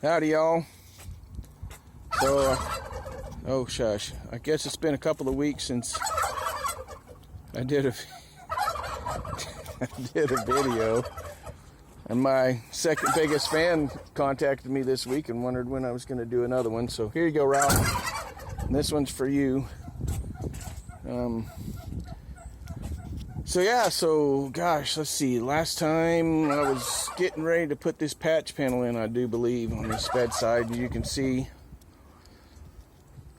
Howdy, y'all. So, oh shush, I guess it's been a couple of weeks since I did a video, and my second biggest fan contacted me this week and wondered when I was going to do another one. So here you go, Ralph. And this one's for you. So gosh, let's see. Last time I was getting ready to put this patch panel in, I do believe, on this bedside. You can see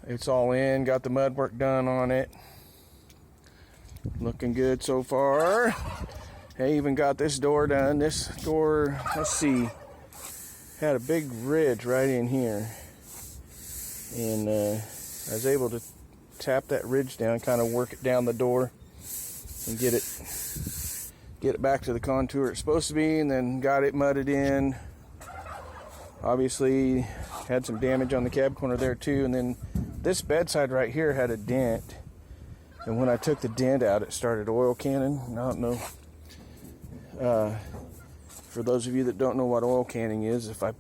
it's all in. Got the mud work done on it. Looking good so far. I even got this door done. This door, let's see, had a big ridge right in here, and I was able to tap that ridge down, kind of work it down the door and get it back to the contour it's supposed to be, and then got it mudded in. Obviously had some damage on the cab corner there too, and then this bedside right here had a dent, and when I took the dent out, it started oil canning. I don't know, for those of you that don't know what oil canning is, if I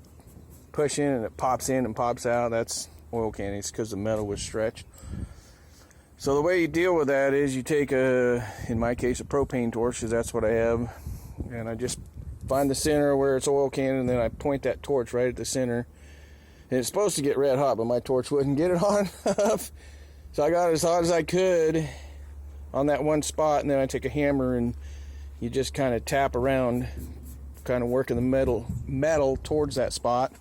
push in and it pops in and pops out, that's oil canning. It's because the metal was stretched. So the way you deal with that is you take in my case, a propane torch, because that's what I have, and I just find the center where it's oil canning, and then I point that torch right at the center. And it's supposed to get red hot, but my torch wouldn't get it hot enough. So I got it as hot as I could on that one spot, and then I take a hammer and you just kind of tap around, kind of working the metal towards that spot,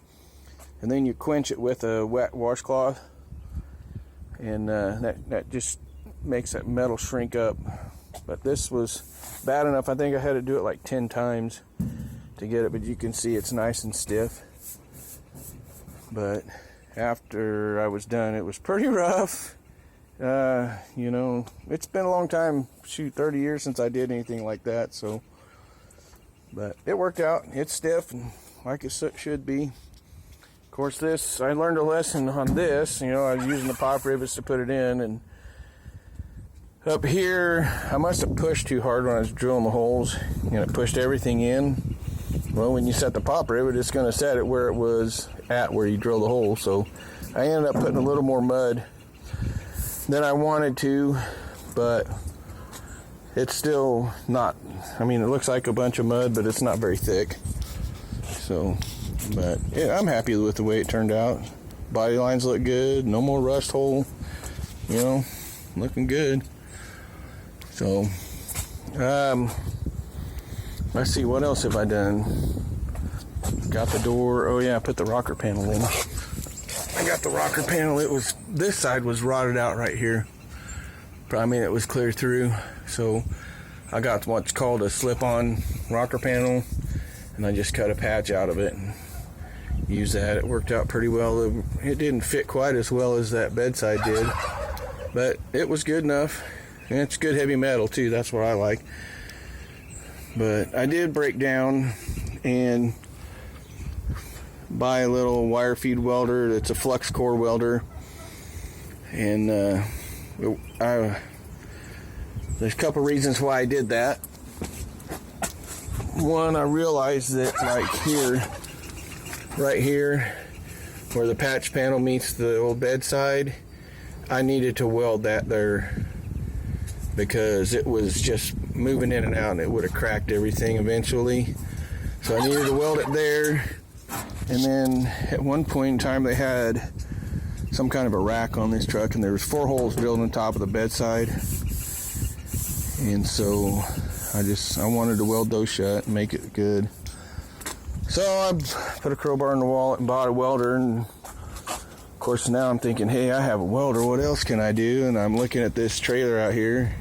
and then you quench it with a wet washcloth. And that just makes that metal shrink up. But this was bad enough. I think I had to do it like 10 times to get it, but you can see it's nice and stiff. But after I was done, it was pretty rough. You know, it's been a long time, 30 years since I did anything like that. So, but it worked out. It's stiff and like it should be. Of course, I learned a lesson on this. You know, I was using the pop rivets to put it in, and up here, I must have pushed too hard when I was drilling the holes, and it pushed everything in. Well, when you set the pop rivet, it's going to set it where it was at where you drill the hole. So I ended up putting a little more mud than I wanted to, but it's still not, I mean, it looks like a bunch of mud, but it's not very thick. So, but yeah, I'm happy with the way it turned out. Body lines look good, no more rust hole, you know, looking good. So, let's see, what else have I done? Got the door, oh yeah, I put the rocker panel in. I got the rocker panel, this side was rotted out right here. I mean, it was clear through, so I got what's called a slip-on rocker panel, and I just cut a patch out of it and use that. It worked out pretty well. It didn't fit quite as well as that bedside did, but it was good enough. And it's good heavy metal too, that's what I like. But I did break down and buy a little wire feed welder. It's a flux core welder, and there's a couple reasons why I did that. One, I realized that right here where the patch panel meets the old bedside, I needed to weld that there because it was just moving in and out, and it would have cracked everything eventually. So I needed to weld it there. And then at one point in time, they had some kind of a rack on this truck, and there was 4 holes drilled on top of the bedside. And so I wanted to weld those shut and make it good. So I put a crowbar in the wall and bought a welder, and of course now I'm thinking, hey, I have a welder, what else can I do? And I'm looking at this trailer out here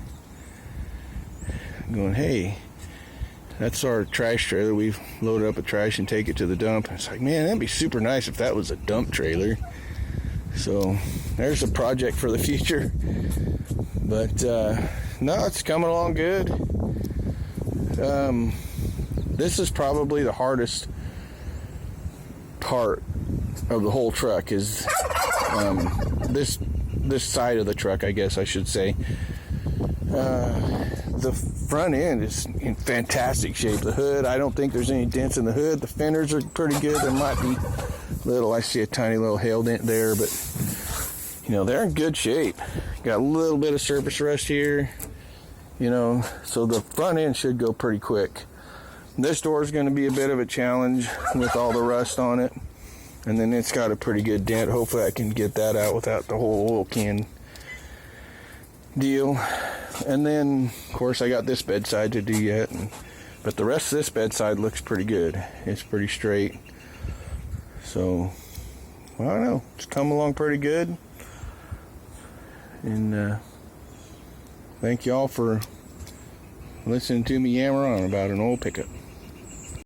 going, hey, that's our trash trailer. We've loaded up with trash and take it to the dump. It's like, man, that'd be super nice if that was a dump trailer. So there's a project for the future. But no, it's coming along good. This is probably the hardest part of the whole truck, is this side of the truck, I guess I should say. The front end is in fantastic shape. The hood, I don't think there's any dents in the hood. The fenders are pretty good. There might be I see a tiny little hail dent there, but you know, they're in good shape. Got a little bit of surface rust here, you know, so the front end should go pretty quick. This door is going to be a bit of a challenge with all the rust on it, and then it's got a pretty good dent. Hopefully I can get that out without the whole oil can deal. And then of course I got this bedside to do yet, but the rest of this bedside looks pretty good. It's pretty straight, so I don't know, it's come along pretty good. And thank y'all for listening to me yammer on about an old pickup.